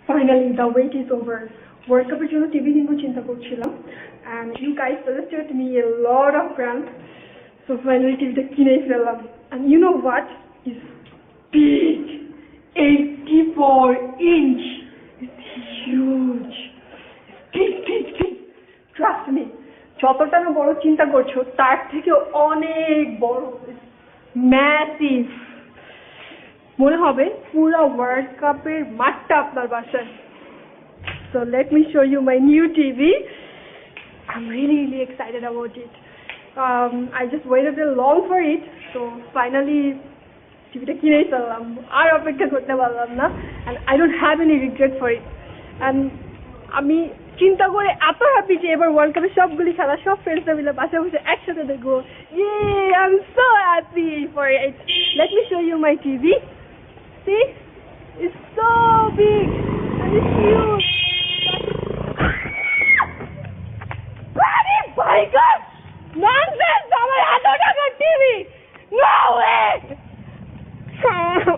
Finally, the wait is over. World Cup এর জন্য TV কিনবো চিন্তা করছিলাম, and you guys suggested me a lot of brands, so finally টিভিটা কিনেই ফেললাম. And you know what? It's big, 84 inch. It's huge. It's big. Trust me. যতটা না বড় চিন্তা করছো তার থেকে অনেক বড়. It's massive. মনে হবে পুরো ওয়ার্ল্ড কাপের মাঠটা আপনার বাসায়. So let me show you my new TV. I'm really excited about it. I just waited a long for it, so finally টিভিটা কিনেই ফেললাম. আর অপেক্ষা করতে পারলাম না, and I don't have any regret for it. And আমি চিন্তা করে এত হ্যাপি যে এবার ওয়ার্ল্ড কাপের সবগুলি খেলা সব ফ্রেন্ডসরা মিলে বাসায় বসে একসাথে দেখবো. Yay! I'm so happy for it. Let me show you my TV. See? It's so big and it's huge. Oh my God! Nonsense! আমার এত টাকা TV